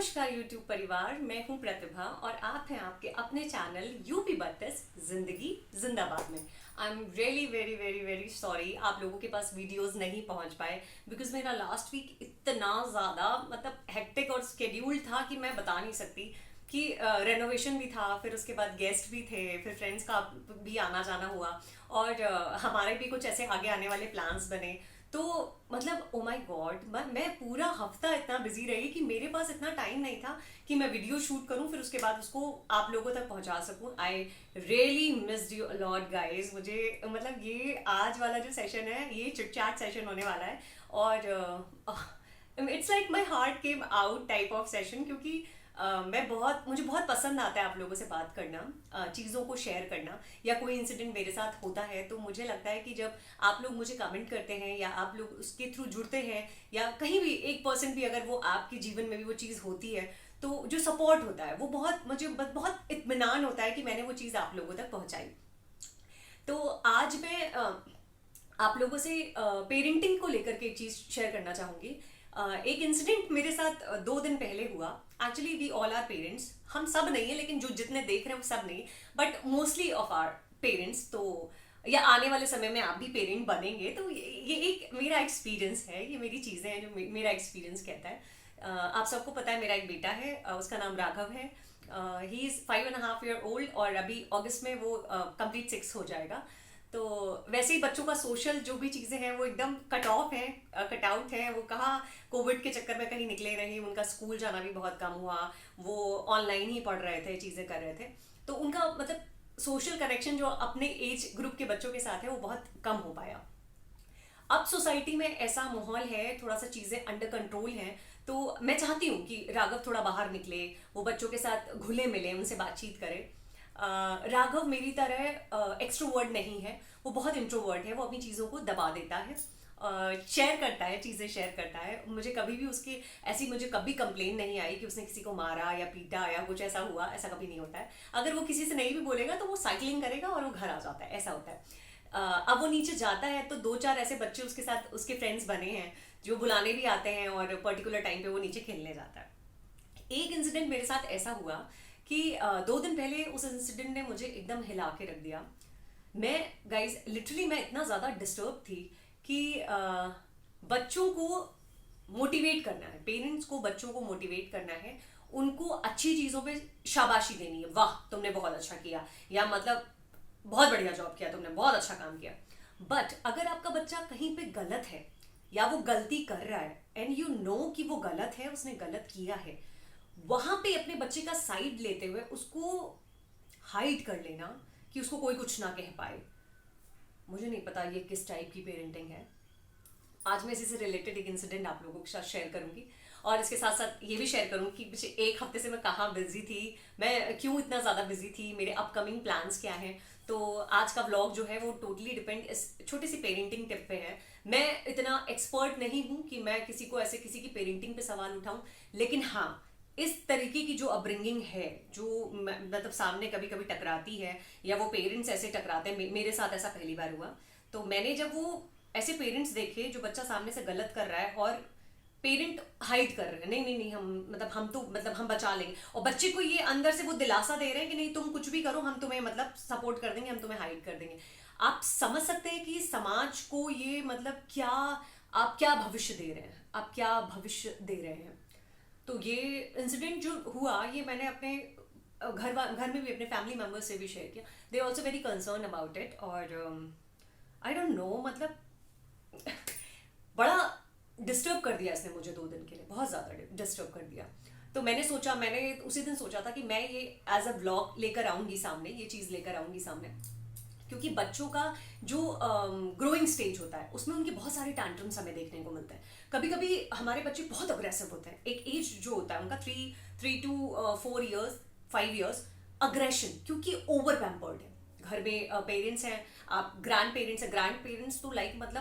नमस्कार YouTube परिवार, मैं हूं प्रतिभा और आप हैं आपके अपने चैनल यूपी बत्तीस जिंदगी जिंदाबाद में। I am really very very very sorry आप लोगों के पास वीडियोस नहीं पहुंच पाए बिकॉज मेरा लास्ट वीक इतना ज़्यादा हेक्टिक और स्केड्यूल था कि मैं बता नहीं सकती कि रेनोवेशन भी था, फिर उसके बाद गेस्ट भी थे, फिर फ्रेंड्स का भी आना जाना हुआ और हमारे भी कुछ ऐसे आगे आने वाले प्लान्स बने। तो ओ माय गॉड, मैं पूरा हफ्ता इतना बिजी रही कि मेरे पास इतना टाइम नहीं था कि मैं वीडियो शूट करूं फिर उसके बाद उसको आप लोगों तक पहुंचा सकूं। I really missed you a lot guys. मुझे ये आज वाला जो सेशन है ये चिट चैट सेशन होने वाला है और it's like my heart came out type of session क्योंकि मुझे बहुत पसंद आता है आप लोगों से बात करना, चीज़ों को शेयर करना, या कोई इंसिडेंट मेरे साथ होता है तो मुझे लगता है कि जब आप लोग मुझे कमेंट करते हैं या आप लोग उसके थ्रू जुड़ते हैं या कहीं भी 1% भी अगर वो आपके जीवन में भी वो चीज़ होती है तो जो सपोर्ट होता है वो मुझे बहुत इत्मीनान होता है कि मैंने वो चीज़ आप लोगों तक पहुंचाई। तो आज मैं आप लोगों से पेरेंटिंग को लेकर के एक चीज़ शेयर करना चाहूँगी। एक इंसिडेंट मेरे साथ 2 दिन पहले हुआ। Actually we all are parents, हम सब नहीं है लेकिन जो जितने देख रहे हैं वो सब नहीं, but mostly of our parents. तो या आने वाले समय में आप भी पेरेंट बनेंगे तो ये एक मेरा एक्सपीरियंस है, ये मेरी चीज़ें हैं जो मेरा एक्सपीरियंस कहता है। आप सबको पता है मेरा एक बेटा है, उसका नाम राघव है। ही इज़ 5.5 year old और अभी अगस्त में वो कंप्लीट 6 हो जाएगा। तो वैसे ही बच्चों का सोशल जो भी चीज़ें हैं वो एकदम कट ऑफ है, कट आउट है। वो कहाँ कोविड के चक्कर में कहीं निकले रहे, उनका स्कूल जाना भी बहुत कम हुआ, वो ऑनलाइन ही पढ़ रहे थे, चीज़ें कर रहे थे। तो उनका सोशल कनेक्शन जो अपने एज ग्रुप के बच्चों के साथ है वो बहुत कम हो पाया। अब सोसाइटी में ऐसा माहौल है, थोड़ा सा चीज़ें अंडर कंट्रोल हैं, तो मैं चाहती हूँ कि राघव थोड़ा बाहर निकले, वो बच्चों के साथ घुले मिले, उनसे बातचीत करे। राघव मेरी तरह एक्सट्रोवर्ड नहीं है, वो बहुत इंट्रोवर्ड है। वो अपनी चीज़ों को दबा देता है, शेयर करता है, चीज़ें शेयर करता है। मुझे कभी कंप्लेन नहीं आई कि उसने किसी को मारा या पीटा या कुछ ऐसा हुआ, ऐसा कभी नहीं होता है। अगर वो किसी से नहीं भी बोलेगा तो वो साइकिलिंग करेगा और वो घर आ जाता है, ऐसा होता है। अब वो नीचे जाता है तो 2-4 ऐसे बच्चे उसके साथ उसके फ्रेंड्स बने हैं जो बुलाने भी आते हैं और पर्टिकुलर टाइम पे वो नीचे खेलने जाता है। एक इंसिडेंट मेरे साथ ऐसा हुआ कि 2 दिन पहले उस इंसिडेंट ने मुझे एकदम हिला के रख दिया। मैं इतना ज़्यादा डिस्टर्ब थी कि बच्चों को मोटिवेट करना है, पेरेंट्स को बच्चों को मोटिवेट करना है, उनको अच्छी चीज़ों पे शाबाशी देनी है, वाह तुमने बहुत अच्छा किया, या बहुत बढ़िया जॉब किया तुमने, बहुत अच्छा काम किया। बट अगर आपका बच्चा कहीं पे गलत है या वो गलती कर रहा है एंड यू नो कि वो गलत है, उसने गलत किया है, वहां पे अपने बच्चे का साइड लेते हुए उसको हाइड कर लेना कि उसको कोई कुछ ना कह पाए, मुझे नहीं पता ये किस टाइप की पेरेंटिंग है। आज मैं इसी से रिलेटेड एक इंसिडेंट आप लोगों के साथ शेयर करूंगी और इसके साथ साथ ये भी शेयर करूंगी कि पिछले 1 हफ्ते से मैं कहाँ बिजी थी, मैं क्यों इतना ज़्यादा बिजी थी, मेरे अपकमिंग प्लान्स क्या हैं। तो आज का व्लॉग जो है वो टोटली डिपेंड इस छोटी सी पेरेंटिंग टिप पे है। मैं इतना एक्सपर्ट नहीं हूँ कि मैं किसी की पेरेंटिंग पे सवाल उठाऊं, लेकिन हाँ, इस तरीके की जो अपब्रिंगिंग है, जो सामने कभी कभी टकराती है या वो पेरेंट्स ऐसे टकराते हैं, मेरे साथ ऐसा पहली बार हुआ। तो मैंने जब वो ऐसे पेरेंट्स देखे जो बच्चा सामने से गलत कर रहा है और पेरेंट हाइड कर रहे हैं, नहीं नहीं नहीं हम हम बचा लेंगे, और बच्चे को ये अंदर से वो दिलासा दे रहे हैं कि नहीं तुम कुछ भी करो, हम तुम्हें सपोर्ट कर देंगे, हम तुम्हें हाइड कर देंगे। आप समझ सकते हैं कि समाज को ये क्या, आप क्या भविष्य दे रहे हैं, आप क्या भविष्य दे रहे हैं। तो ये इंसिडेंट जो हुआ ये मैंने अपने घर में भी अपने फैमिली मेम्बर्स से भी शेयर किया। They also very concern about it और आई डोंट नो बड़ा डिस्टर्ब कर दिया इसने मुझे 2 दिन के लिए, बहुत ज़्यादा डिस्टर्ब कर दिया। तो मैंने उसी दिन सोचा था कि मैं ये एज अ ब्लॉग लेकर आऊँगी सामने, ये चीज़ लेकर आऊँगी सामने, क्योंकि बच्चों का जो ग्रोइंग स्टेज होता है उसमें उनके बहुत सारे टैंट्रम्स हमें देखने को मिलते हैं। कभी कभी हमारे बच्चे बहुत अग्रेसिव होते हैं, एक एज जो होता है उनका 3 to 4 years 5 years, अग्रेशन, क्योंकि ओवर पैम्पर्ड है। घर में पेरेंट्स हैं, आप ग्रैंड पेरेंट्स तो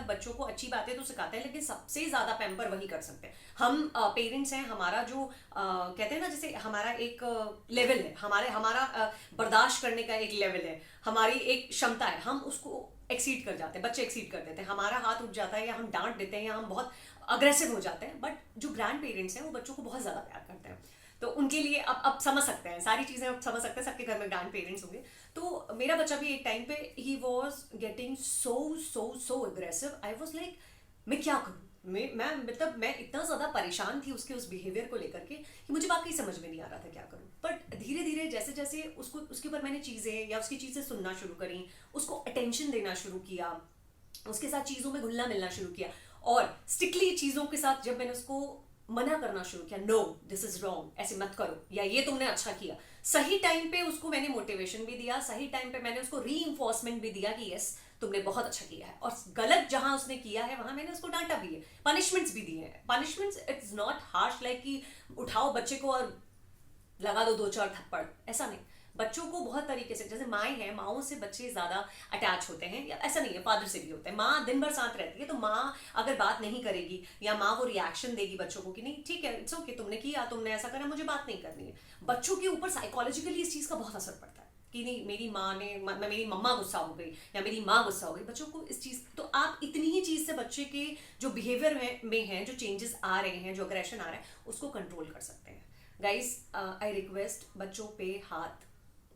बच्चों को अच्छी बातें तो सिखाते हैं लेकिन सबसे ज़्यादा पैम्पर वही कर सकते हैं। हम पेरेंट्स हैं, हमारा जो कहते हैं ना, जैसे हमारा एक लेवल है, हमारा बर्दाश्त करने का एक लेवल है, हमारी एक क्षमता है, हम उसको एक्सीड कर जाते हैं, बच्चे एक्सीड कर देते हैं, हमारा हाथ उठ जाता है या हम डांट देते हैं या हम बहुत अग्रेसिव हो जाते हैं। बट जो ग्रैंड पेरेंट्स हैं वो बच्चों को बहुत ज़्यादा प्यार करते हैं। तो उनके लिए अब समझ सकते हैं सारी चीजें, अब समझ सकते हैं, सबके घर में ग्रैंड पेरेंट्स होंगे। तो मेरा बच्चा भी एक टाइम पे he was getting so so so aggressive. I was like मैं क्या करूँ, मैं मतलब मैं इतना ज्यादा परेशान थी उसके उस बिहेवियर को लेकर के कि मुझे वाकई समझ में नहीं आ रहा था क्या करूं। बट धीरे धीरे जैसे जैसे उसको उसके ऊपर मैंने चीजें या उसकी चीजें सुनना शुरू करी, उसको अटेंशन देना शुरू किया, उसके साथ चीजों में घुलना मिलना शुरू किया, और स्ट्रिक्टली चीजों के साथ जब मैंने उसको मना करना शुरू किया, नो दिस इज रॉन्ग, ऐसे मत करो, या ये तुमने अच्छा किया, सही टाइम पे उसको मैंने मोटिवेशन भी दिया, सही टाइम पे मैंने उसको री भी दिया कि यस तुमने बहुत अच्छा किया है, और गलत जहां उसने किया है वहां मैंने उसको डांटा भी है, पनिशमेंट्स भी दिए हैं। Punishments it's not harsh like कि उठाओ बच्चे को और लगा दो 2-4 थप्पड़, ऐसा नहीं। बच्चों को बहुत तरीके से, जैसे माएँ हैं, माओं से बच्चे ज्यादा अटैच होते हैं, या ऐसा नहीं है, फादर से भी होते हैं। माँ दिन भर साथ रहती है, तो माँ अगर बात नहीं करेगी या माँ वो रिएक्शन देगी बच्चों को कि नहीं ठीक है इट्स ओके, तुमने किया, तुमने ऐसा करा, मुझे बात नहीं करनी है, बच्चों के ऊपर साइकोलॉजिकली इस चीज का बहुत असर पड़ता है कि नहीं मेरी माँ ने, मेरी मम्मा गुस्सा हो गई या मेरी माँ गुस्सा हो गई, बच्चों को इस चीज, तो आप इतनी ही चीज से बच्चे के जो बिहेवियर में है, जो चेंजेस आ रहे हैं, जो अग्रेशन आ रहा है, उसको कंट्रोल कर सकते हैं। गाइस आई रिक्वेस्ट, बच्चों पे हाथ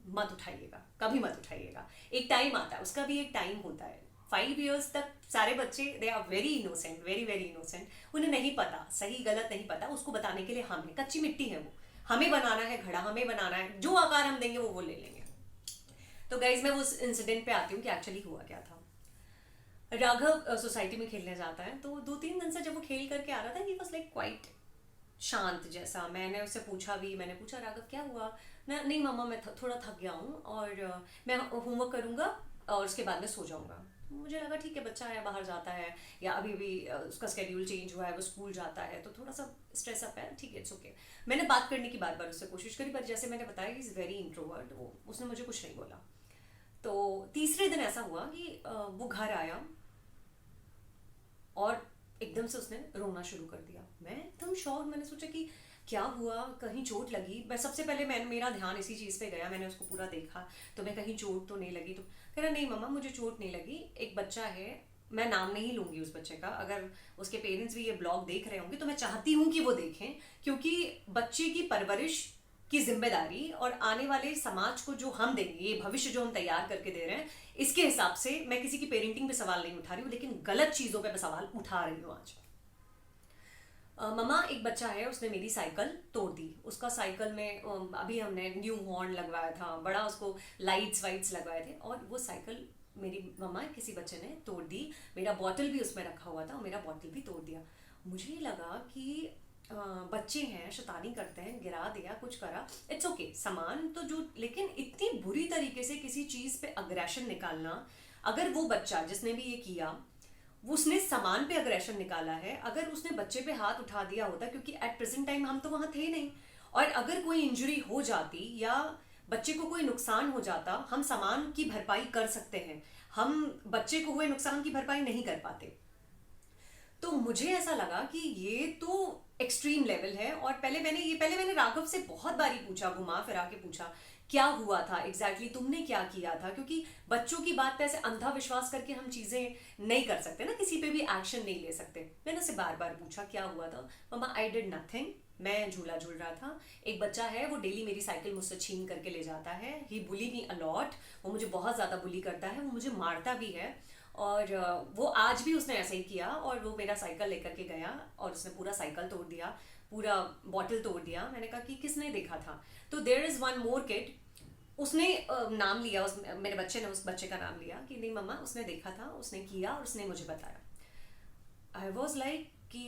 मत उठाइएगा, कभी मत उठाइएगा। एक टाइम आता है, उसका भी एक टाइम होता है। 5 years तक सारे बच्चे they are very innocent, very very innocent, उन्हें नहीं पता, सही गलत नहीं पता, उसको बताने के लिए हम है, कच्ची मिट्टी है वो, हमें बनाना है घड़ा, हमें बनाना है, जो आकार हम देंगे वो ले लेंगे। तो गाइज मैं उस इंसिडेंट पे आती हूँ कि एक्चुअली हुआ क्या था। राघव सोसाइटी में खेलने जाता है, तो 2-3 दिन से जब वो खेल करके आ रहा था, ही वाज लाइक क्वाइट शांत जैसा। मैंने उससे पूछा भी, मैंने पूछा राघव क्या हुआ ना, नहीं मम्मा मैं थोड़ा थक गया हूँ और मैं होमवर्क करूँगा और उसके बाद में सो जाऊँगा। मुझे लगा ठीक है, बच्चा है, बाहर जाता है, या अभी भी उसका स्केड्यूल चेंज हुआ है, वो स्कूल जाता है, तो थोड़ा सा स्ट्रेस अप है, ठीक है इट्स ओके। मैंने बात करने की बार बार उससे कोशिश करी, पर जैसे मैंने बताया इज़ वेरी इंट्रोवर्ट, उसने मुझे कुछ नहीं बोला। तो तीसरे दिन ऐसा हुआ कि वो घर आया और एकदम से उसने रोना शुरू कर दिया। मैं एकदम शॉक, मैंने सोचा कि क्या हुआ, कहीं चोट लगी। मैं सबसे पहले मेरा ध्यान इसी चीज़ पे गया, मैंने उसको पूरा देखा, तो मैं कहीं चोट तो नहीं लगी। तो कह रहा नहीं मम्मा मुझे चोट नहीं लगी, एक बच्चा है, मैं नाम नहीं लूंगी उस बच्चे का, अगर उसके पेरेंट्स भी ये ब्लॉग देख रहे होंगे तो मैं चाहती हूँ कि वो देखें, क्योंकि बच्चे की परवरिश की जिम्मेदारी और आने वाले समाज को जो हम देंगे, ये भविष्य जो हम तैयार करके दे रहे हैं, इसके हिसाब से मैं किसी की पेरेंटिंग पे सवाल नहीं उठा रही हूँ, लेकिन गलत चीजों पे मैं सवाल उठा रही हूँ आज। मम्मा एक बच्चा है, उसने मेरी साइकिल तोड़ दी। उसका साइकिल में अभी हमने न्यू हॉर्न लगवाया था, बड़ा उसको लाइट्स वाइट्स लगवाए थे, और वो साइकिल मेरी मम्मा किसी बच्चे ने तोड़ दी। मेरा बॉटल भी उसमें रखा हुआ था और मेरा बॉटल भी तोड़ दिया। मुझे लगा कि बच्चे हैं, शैतानी करते हैं, गिरा दिया, कुछ करा, इट्स ओके, सामान तो जो, लेकिन इतनी बुरी तरीके से किसी चीज पे अग्रेशन निकालना, अगर वो बच्चा जिसने भी ये किया उसने सामान पे अग्रेशन निकाला है, अगर उसने बच्चे पे हाथ उठा दिया होता, क्योंकि एट प्रेजेंट टाइम हम तो वहां थे नहीं, और अगर कोई इंजरी हो जाती या बच्चे को कोई नुकसान हो जाता, हम सामान की भरपाई कर सकते हैं, हम बच्चे को हुए नुकसान की भरपाई नहीं कर पाते। तो मुझे ऐसा लगा कि ये तो एक्सट्रीम लेवल है। और पहले मैंने राघव से बहुत बारी पूछा, घुमा फिरा के पूछा क्या हुआ था एग्जैक्टली, तुमने क्या किया था, क्योंकि बच्चों की बात पे ऐसे अंधा विश्वास करके हम चीजें नहीं कर सकते ना, किसी पे भी एक्शन नहीं ले सकते। मैंने उससे बार बार पूछा क्या हुआ था। मम्मा आई डिड नथिंग, मैं झूला झूल रहा था। एक बच्चा है, वो डेली मेरी साइकिल मुझसे छीन करके ले जाता है, ही बुली मी अलॉट, वो मुझे बहुत ज्यादा बुली करता है, वो मुझे मारता भी है, और वो आज भी उसने ऐसे ही किया, और वो मेरा साइकिल लेकर के गया और उसने पूरा साइकिल तोड़ दिया, पूरा बॉटल तोड़ दिया। मैंने कहा कि किसने देखा था, तो there is one more kid, उसने नाम लिया, मेरे बच्चे ने उस बच्चे का नाम लिया कि नहीं मम्मा उसने देखा था, उसने किया और उसने मुझे बताया। आई वॉज लाइक कि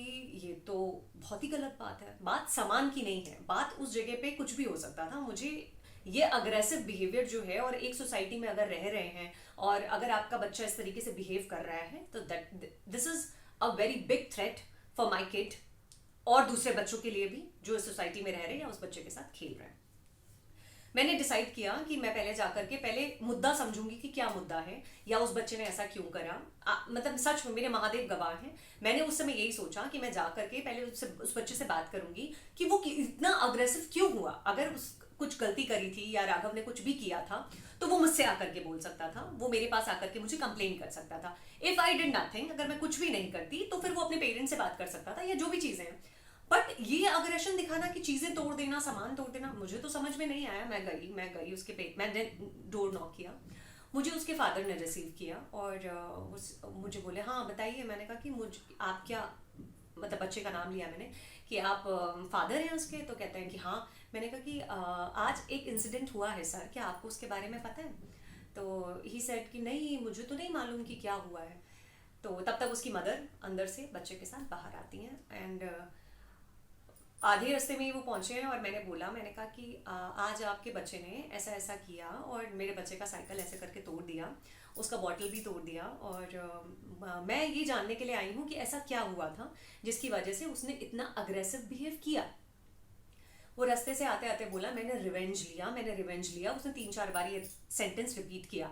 ये तो बहुत ही गलत बात है, बात सामान की नहीं है, बात उस जगह पे कुछ भी हो सकता था। मुझे ये अग्रेसिव बिहेवियर जो है, और एक सोसाइटी में अगर रह रहे हैं और अगर आपका बच्चा इस तरीके से बिहेव कर रहा है, तो this is a very big threat for my kid, और दूसरे बच्चों के लिए भी जो इस सोसाइटी में रह रहे हैं या उस बच्चे के साथ खेल रहे हैं। मैंने डिसाइड किया कि मैं पहले जाकर के पहले मुद्दा समझूंगी कि क्या मुद्दा है, या उस बच्चे ने ऐसा क्यों करा। मतलब सच में मेरे महादेव गवाह हैं, मैंने उस समय यही सोचा कि मैं जाकर के पहले उस बच्चे से बात करूंगी कि वो इतना अग्रेसिव क्यों हुआ। अगर उस कुछ गलती करी थी या राघव ने कुछ भी किया था, तो वो मुझसे आकर के बोल सकता था, वो मेरे पास आकर के मुझे कंप्लेन कर सकता था। इफ आई डिड नथिंग, अगर मैं कुछ भी नहीं करती, तो फिर वो अपने पेरेंट्स से बात कर सकता था, या जो भी चीजें हैं। बट ये अग्रेशन दिखाना कि चीजें तोड़ देना, सामान तोड़ देना, मुझे तो समझ में नहीं आया। मैं गई उसके पेट, मैंने डोर नॉक किया, मुझे उसके फादर ने रिसीव किया और मुझे बोले हाँ बताइए। मैंने कहा कि मुझ आप क्या, मतलब बच्चे का नाम लिया मैंने कि आप फादर हैं उसके, तो कहते हैं कि हाँ। मैंने कहा कि आज एक इंसिडेंट हुआ है सर, क्या आपको उसके बारे में पता है? तो ही सेड कि नहीं मुझे तो नहीं मालूम कि क्या हुआ है। तो तब तक उसकी मदर अंदर से बच्चे के साथ बाहर आती हैं एंड आधे रास्ते में ही वो पहुंचे हैं और मैंने बोला, मैंने कहा कि आज आपके बच्चे ने ऐसा ऐसा किया और मेरे बच्चे का साइकिल ऐसे करके तोड़ दिया, उसका बॉटल भी तोड़ दिया और मैं ये जानने के लिए आई हूँ कि ऐसा क्या हुआ था जिसकी वजह से उसने इतना अग्रेसिव बिहेव किया। वो रास्ते से आते आते बोला मैंने रिवेंज लिया, मैंने रिवेंज लिया। उसने 3-4 बार ये सेंटेंस रिपीट किया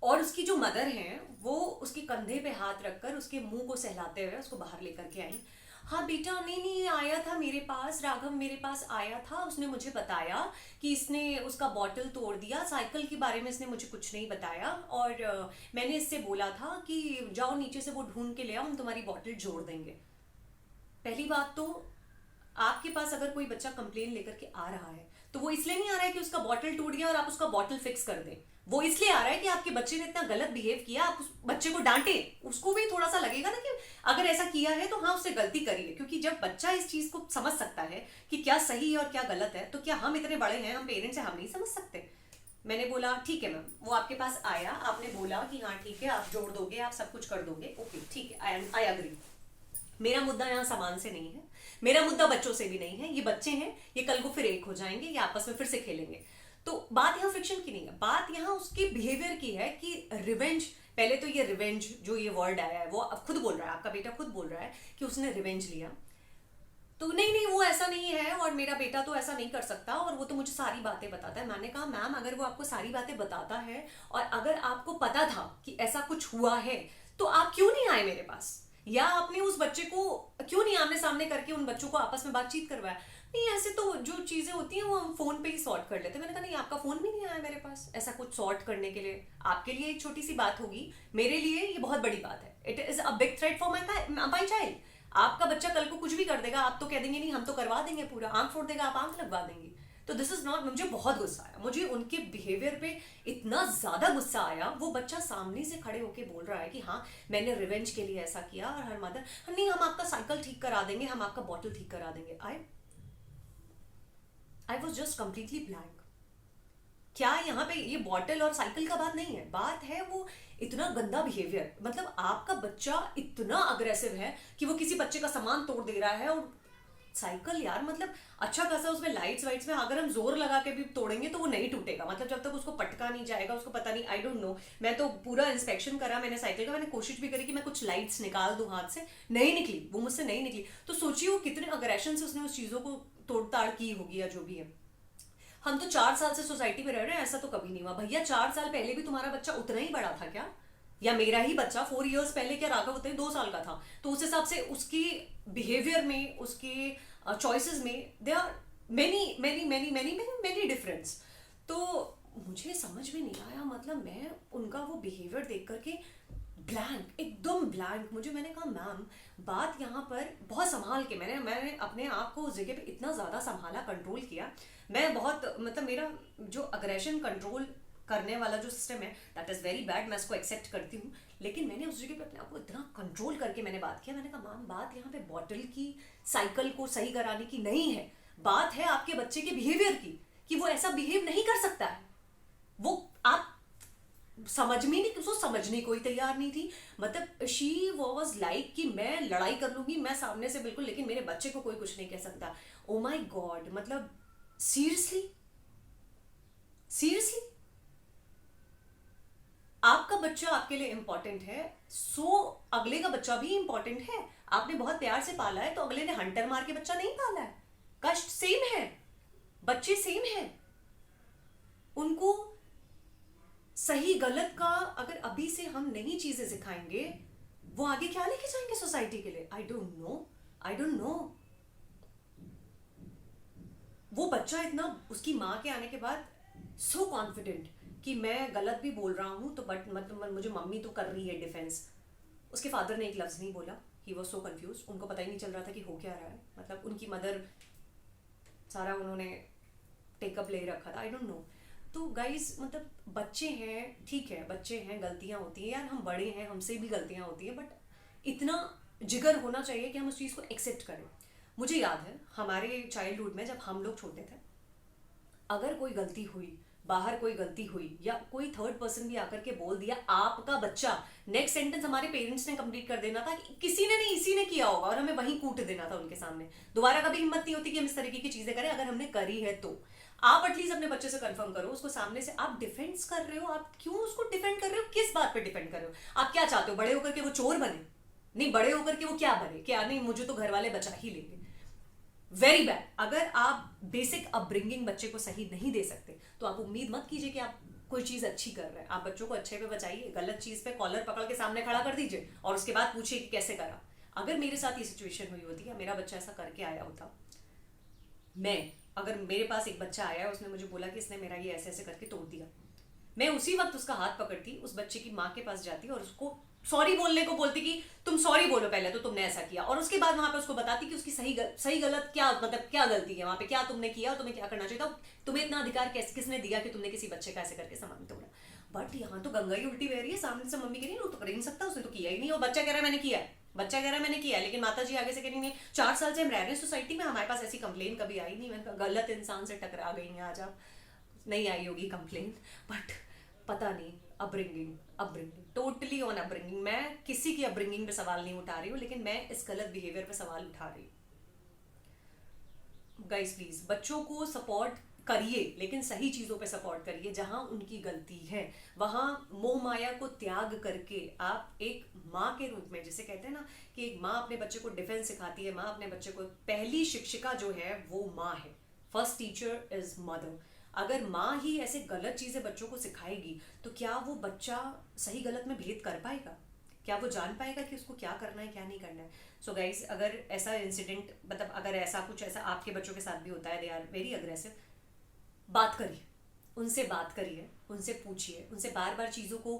और उसकी जो मदर हैं वो उसके कंधे पे हाथ रखकर उसके मुंह को सहलाते हुए उसको बाहर लेकर के आई। हाँ बेटा, नहीं नहीं, ये आया था मेरे पास, राघव मेरे पास आया था, उसने मुझे बताया कि इसने उसका बॉटल तोड़ दिया, साइकिल के बारे में इसने मुझे कुछ नहीं बताया और मैंने इससे बोला था कि जाओ नीचे से वो ढूंढ के ले आओ, हम तुम्हारी बॉटल जोड़ देंगे। पहली बात तो आपके पास अगर कोई बच्चा कंप्लेन लेकर के आ रहा है तो वो इसलिए नहीं आ रहा है कि उसका बॉटल टूट गया और आप उसका बॉटल फिक्स कर दें, वो इसलिए आ रहा है कि आपके बच्चे ने इतना गलत बिहेव किया, आप उस बच्चे को डांटे। उसको भी थोड़ा सा लगेगा ना कि अगर ऐसा किया है तो हाँ उससे गलती करिए, क्योंकि जब बच्चा इस चीज को समझ सकता है कि क्या सही है और क्या गलत है, तो क्या हम इतने बड़े हैं, हम पेरेंट्स हैं, हम नहीं समझ सकते? मैंने बोला ठीक है मैम, वो आपके पास आया, आपने बोला कि हाँ ठीक है आप जोड़ दोगे, आप सब कुछ कर दोगे, ओके ठीक है, आई अग्री। मेरा मुद्दा यहाँ सामान से नहीं है, मेरा मुद्दा बच्चों से भी नहीं है। ये बच्चे हैं, ये कल को फिर एक हो जाएंगे, ये आपस में फिर से खेलेंगे। तो बात यहाँ फ्रिक्शन की नहीं है, बात यहाँ उसके बिहेवियर की है कि रिवेंज। पहले तो ये रिवेंज जो ये वर्ड आया है वो अब खुद बोल रहा है, आपका बेटा खुद बोल रहा है कि उसने रिवेंज लिया। तो नहीं नहीं वो ऐसा नहीं है और मेरा बेटा तो ऐसा नहीं कर सकता और वो तो मुझे सारी बातें बताता है। मैंने कहा मैम अगर वो आपको सारी बातें बताता है और अगर आपको पता था कि ऐसा कुछ हुआ है तो आप क्यों नहीं आए मेरे पास, या आपने उस बच्चे को क्यों नहीं आमने सामने करके उन बच्चों को आपस में बातचीत करवाया? नहीं ऐसे तो जो चीजें होती हैं वो हम फोन पे ही सॉर्ट कर लेते हैं। मैंने कहा नहीं, आपका फोन भी नहीं आया मेरे पास ऐसा कुछ सॉर्ट करने के लिए। आपके लिए एक छोटी सी बात होगी, मेरे लिए ये बहुत बड़ी बात है। It is a big threat for my child. आपका बच्चा कल को कुछ भी कर देगा, आप तो कह देंगे नहीं हम तो करवा देंगे, पूरा आंख फोड़ देगा, आप आंख लगवा देंगी। तो दिस इज नॉट। मुझे बहुत गुस्सा आया, मुझे उनके बिहेवियर पे इतना ज्यादा गुस्सा आया। वो बच्चा सामने से खड़े होके बोल रहा है कि हाँ मैंने रिवेंज के लिए ऐसा किया, और हर मदर नहीं हम आपका साइकिल ठीक करा देंगे, हम आपका बॉटल ठीक करा देंगे। I was just completely blank. क्या यहाँ पे ये बॉटल और साइकिल का बात नहीं है, बात है वो इतना गंदा बिहेवियर। मतलब आपका बच्चा इतना अग्रेसिव है कि वो किसी बच्चे का सामान तोड़ दे रहा है। और साइकिल यार, मतलब अच्छा खासा उसमें लाइट्स वाइट्स में अगर हम जोर लगा के भी तोड़ेंगे तो वो नहीं टूटेगा, मतलब जब तक उसको पटका नहीं जाएगा, उसको पता नहीं, आई डोंट नो। मैं तो पूरा इंस्पेक्शन करा मैंने साइकिल का, मैंने कोशिश भी करी कि मैं कुछ लाइट्स निकाल दूं हाथ से, नहीं निकली, वो मुझसे नहीं निकली। तो सोचिए वो कितने अग्रेशन से उसने उस चीजों को तोड़ताड़ की होगी या जो भी है। हम तो 4 साल से सोसाइटी में रह रहे हैं, ऐसा तो कभी नहीं हुआ। भैया 4 साल पहले भी तुम्हारा बच्चा उतना ही बड़ा था क्या? या मेरा ही बच्चा 4 years पहले क्या राघव उतने 2 साल का था? तो उस हिसाब से उसकी बिहेवियर में, उसके चॉइसेस में they are many many many many many many difference. तो मुझे समझ में नहीं आया, मतलब मैं उनका वो बिहेवियर देख करके ब्लैंक, एकदम ब्लैंक। मैंने कहा मैम बात यहाँ पर बहुत संभाल के, मैंने अपने आप को उस जगह पे इतना ज़्यादा संभाला, कंट्रोल किया। मैं बहुत, मतलब मेरा जो अग्रेशन कंट्रोल करने वाला जो सिस्टम है दैट इज़ वेरी बैड, मैं इसको एक्सेप्ट करती हूँ। लेकिन मैंने उस जगह पे अपने आप को इतना कंट्रोल करके मैंने बात किया। मैंने कहा मैम बात यहाँ पे बॉटल की, साइकिल को सही कराने की नहीं है, बात है आपके बच्चे के बिहेवियर की, कि वो ऐसा बिहेव नहीं कर सकता है। वो आप समझ में नहीं, उसको समझने कोई तैयार नहीं थी। मतलब शी वॉज लाइक कि मैं लड़ाई कर लूंगी, मैं सामने से बिल्कुल, लेकिन मेरे बच्चे को कोई कुछ नहीं कह सकता। ओ माई गॉड, मतलब सीरियसली सीरियसली आपका बच्चा आपके लिए इंपॉर्टेंट है, सो अगले का बच्चा भी इंपॉर्टेंट है। आपने बहुत प्यार से पाला है तो अगले ने हंटर मार के बच्चा नहीं पाला है। कष्ट सेम है, बच्चे सेम है। उनको सही गलत का अगर अभी से हम नई चीजें सिखाएंगे, वो आगे क्या लेके जाएंगे सोसाइटी के लिए? I don't know, I don't know. वो बच्चा इतना, उसकी माँ के आने के बाद सो कॉन्फिडेंट कि मैं गलत भी बोल रहा हूं तो बट मतलब मुझे मम्मी तो कर रही है डिफेंस। उसके फादर ने एक लफ्ज नहीं बोला, ही वॉज सो कन्फ्यूज, उनको पता ही नहीं चल रहा था कि हो क्या रहा है, मतलब उनकी मदर सारा उन्होंने टेकअप ले रखा था, आई डोंट नो। तो गाइज मतलब बच्चे हैं, ठीक है बच्चे हैं, गलतियां होती हैं यार, हम बड़े हैं, हमसे भी गलतियां होती हैं, बट इतना जिगर होना चाहिए कि हम उस चीज़ को एक्सेप्ट करें। मुझे याद है हमारे चाइल्डहुड में जब हम लोग छोटे थे, अगर कोई गलती हुई, बाहर कोई गलती हुई या कोई थर्ड पर्सन भी आकर के बोल दिया आपका बच्चा, नेक्स्ट सेंटेंस हमारे पेरेंट्स ने कंप्लीट कर देना था कि किसी ने नहीं, इसी ने किया होगा, और हमें वहीं कूट देना था उनके सामने। दोबारा कभी हिम्मत नहीं होती कि हम इस तरीके की चीजें करें, अगर हमने करी है तो। आप एटलीस्ट अपने बच्चे से कंफर्म करो, उसको सामने से आप डिफेंस कर रहे हो, आप क्यों उसको डिफेंड कर रहे हो, किस बात पे डिफेंड कर रहे हो, आप क्या चाहते हो, बड़े होकर के वो चोर बने? नहीं, बड़े होकर के वो क्या बने, क्या नहीं मुझे तो घर वाले बचा ही लेंगे। Very bad. अगर आप बेसिक अपब्रिंगिंग बच्चे को सही नहीं दे सकते तो आप उम्मीद मत कीजिए कि आप कोई चीज अच्छी कर रहे हैं। आप बच्चों को अच्छे पे बचाइए, गलत चीज पे कॉलर पकड़ के सामने खड़ा कर दीजिए और उसके बाद पूछिए कि कैसे करा। अगर मेरे साथ ये सिचुएशन हुई होती या मेरा बच्चा ऐसा करके आया होता, अगर मेरे पास एक बच्चा आया, उसने मुझे बोला कि इसने मेरा ये ऐसे ऐसे करके तोड़ दिया, मैं उसी वक्त उसका हाथ पकड़ती, उस बच्चे की माँ के पास जाती और उसको सॉरी बोलने को बोलती कि तुम सॉरी बोलो पहले तो, तुमने ऐसा किया, और उसके बाद वहां पे उसको बताती कि उसकी सही गलत क्या, मतलब क्या गलती है वहां पे, क्या तुमने किया और तुम्हें क्या करना चाहिए था, तुम्हें इतना अधिकार किसने दिया कि तुमने किसी बच्चे का ऐसे करके सामान तोड़ा। बट यहाँ तो गंगा ही उल्टी बह रही है, सामने से मम्मी कह रही है तो कर ही नहीं सकता, उसने तो किया ही नहीं, और बच्चा कह रहा है मैंने किया, बच्चा कह रहा है मैंने किया, लेकिन माता जी आगे से कह रही नहीं, 4 साल से हम रह रहे हैं सोसाइटी में, हमारे पास ऐसी कंप्लेन कभी आई नहीं। मैंने गलत इंसान से टकरा गई हैं आज आप, नहीं आई होगी कंप्लेन, बट पता नहीं, अपब्रिंगिंग टोटली ऑन अपब्रिंगिंग। मैं किसी की अपब्रिंगिंग पे सवाल नहीं उठा रही हूँ, लेकिन मैं इस गलत बिहेवियर पे सवाल उठा रही हूँ। गाइस प्लीज बच्चों को सपोर्ट करिए, लेकिन सही चीजों पे सपोर्ट करिए, जहां उनकी गलती है वहां मोह माया को त्याग करके आप एक माँ के रूप में, जिसे कहते हैं ना कि एक माँ अपने बच्चे को डिफेंस सिखाती है, माँ अपने बच्चे को, पहली शिक्षिका जो है वो माँ है, फर्स्ट टीचर इज मदर। अगर माँ ही ऐसे गलत चीजें बच्चों को सिखाएगी तो क्या वो बच्चा सही गलत में भेद कर पाएगा, क्या वो जान पाएगा कि उसको क्या करना है क्या नहीं करना है। सो गाइज अगर ऐसा इंसिडेंट, मतलब अगर ऐसा कुछ ऐसा आपके बच्चों के साथ भी होता है, दे आर वेरी अग्रेसिव, बात करिए, उनसे बात करिए, उनसे पूछिए, उनसे बार बार चीज़ों को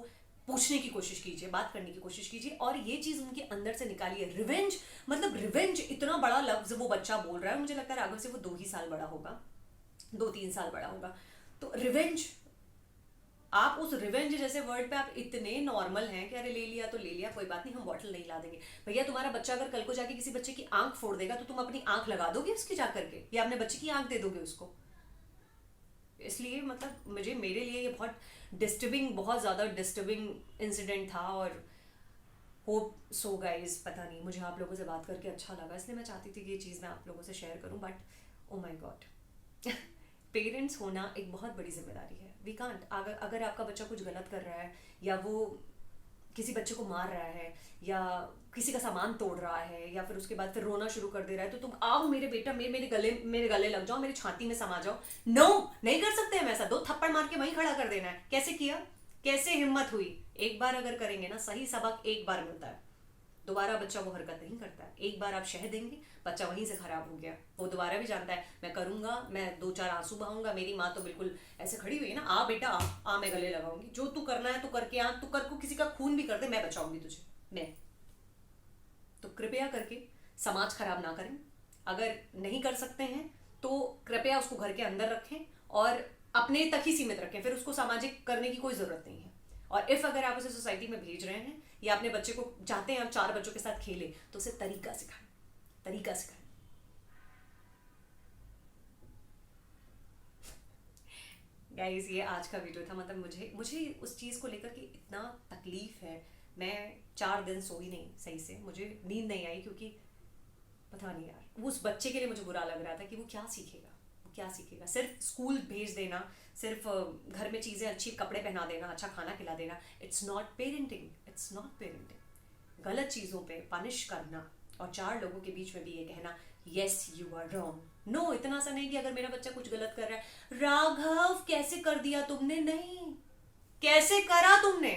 पूछने की कोशिश कीजिए, बात करने की कोशिश कीजिए, और ये चीज़ उनके अंदर से निकालिए। रिवेंज, मतलब रिवेंज इतना बड़ा लफ्ज वो बच्चा बोल रहा है, मुझे लगता है राघव से वो 2 ही साल बड़ा होगा, 2-3 साल बड़ा होगा। तो रिवेंज, आप उस रिवेंज जैसे वर्ड पे आप इतने नॉर्मल हैं कि अरे ले लिया तो ले लिया, कोई बात नहीं, हम बॉटल नहीं ला देंगे। भैया तुम्हारा बच्चा अगर कल को जाके किसी बच्चे की आंख फोड़ देगा तो तुम अपनी आंख लगा दोगे उसकी जाकर के, या अपने बच्चे की आंख दे दोगे उसको? इसलिए मतलब मेरे लिए ये बहुत डिस्टर्बिंग, बहुत ज़्यादा डिस्टर्बिंग इंसिडेंट था। और होप सो गाइज, पता नहीं, मुझे आप लोगों से बात करके अच्छा लगा, इसलिए मैं चाहती थी कि ये चीज़ मैं आप लोगों से शेयर करूं, but oh my God parents होना एक बहुत बड़ी जिम्मेदारी है। वी कांट, अगर आपका बच्चा कुछ गलत कर रहा है, या वो किसी बच्चे को मार रहा है, या किसी का सामान तोड़ रहा है, या फिर उसके बाद फिर रोना शुरू कर दे रहा है, तो तुम आओ मेरे बेटा, मेरे गले लग जाओ, मेरी छाती में समा जाओ। नो, नहीं कर सकते हम ऐसा, 2 थप्पड़ मार के वहीं खड़ा कर देना है। कैसे किया, कैसे हिम्मत हुई? एक बार अगर करेंगे ना, सही सबक एक बार मिलता है, दोबारा बच्चा वो हरकत नहीं करता है। एक बार आप शह देंगे, बच्चा वहीं से खराब हो गया, वो दोबारा भी जानता है मैं करूंगा, मैं 2-4 आंसू बहाऊंगा, मेरी माँ तो बिल्कुल ऐसे खड़ी हुई है ना, आ बेटा आ मैं गले लगाऊंगी, जो तू करना है तू करके आ, तू कर को किसी का खून भी कर दे, मैं बचाऊंगी तुझे, मैं। तो कृपया करके समाज खराब ना करें, अगर नहीं कर सकते हैं तो कृपया उसको घर के अंदर रखें और अपने तक ही सीमित रखें, फिर उसको सामाजिक करने की कोई जरूरत नहीं है। और इफ अगर आप उसे सोसाइटी में भेज रहे हैं, या अपने बच्चे को चाहते हैं आप 4 बच्चों के साथ खेले, तो उसे तरीका सिखाएं, तरीका सिखाएं। गाइस ये आज का वीडियो था, मतलब मुझे उस चीज़ को लेकर के इतना तकलीफ है। मैं 4 दिन सोई नहीं सही से, मुझे नींद नहीं आई, क्योंकि पता नहीं यार, वो उस बच्चे के लिए मुझे बुरा लग रहा था कि वो क्या सीखेगा, वो क्या सीखेगा। सिर्फ स्कूल भेज देना, सिर्फ घर में चीज़ें अच्छी, कपड़े पहना देना, अच्छा खाना खिला देना, it's not parenting, it's not parenting. गलत चीज़ों पे पनिश करना और 4 लोगों के बीच में भी ये कहना yes you are wrong, no, इतना सा नहीं कि अगर मेरा बच्चा कुछ गलत कर रहा है, राघव कैसे कर दिया तुमने, नहीं, कैसे करा तुमने,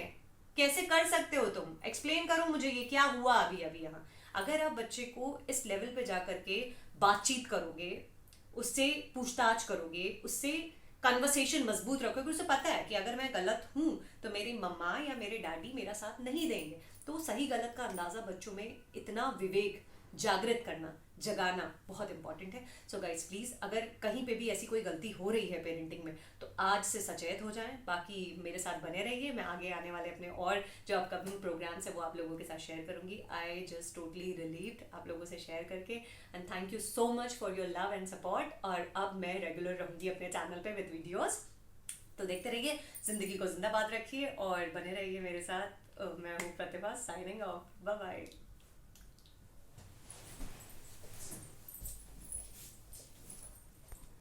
कैसे कर सकते हो तुम, एक्सप्लेन करो मुझे, ये क्या हुआ अभी अभी यहाँ। अगर आप बच्चे को इस लेवल पे जाकर के बातचीत करोगे, उससे पूछताछ करोगे, उससे कन्वर्सेशन मजबूत रखोगे, उसे पता है कि अगर मैं गलत हूं तो मेरी मम्मा या मेरे डैडी मेरा साथ नहीं देंगे, तो सही गलत का अंदाज़ा बच्चों में इतना विवेक जागृत करना, जगाना बहुत इंपॉर्टेंट है। सो गाइज प्लीज़, अगर कहीं पे भी ऐसी कोई गलती हो रही है पेरेंटिंग में तो आज से सचेत हो जाएं। बाकी मेरे साथ बने रहिए, मैं आगे आने वाले अपने और जो अपकमिंग प्रोग्राम्स है वो आप लोगों के साथ शेयर करूंगी। आई जस्ट टोटली रिलीव्ड आप लोगों से शेयर करके, and thank you so much for your love and support. और अब मैं रेगुलर रहूंगी अपने चैनल पे विद वीडियोस, तो देखते रहिए। जिंदगी को जिंदाबाद रखिए और बने रहिए मेरे साथ। मैं हूँ प्रतिभा, साइनिंग ऑफ, बाय बाय।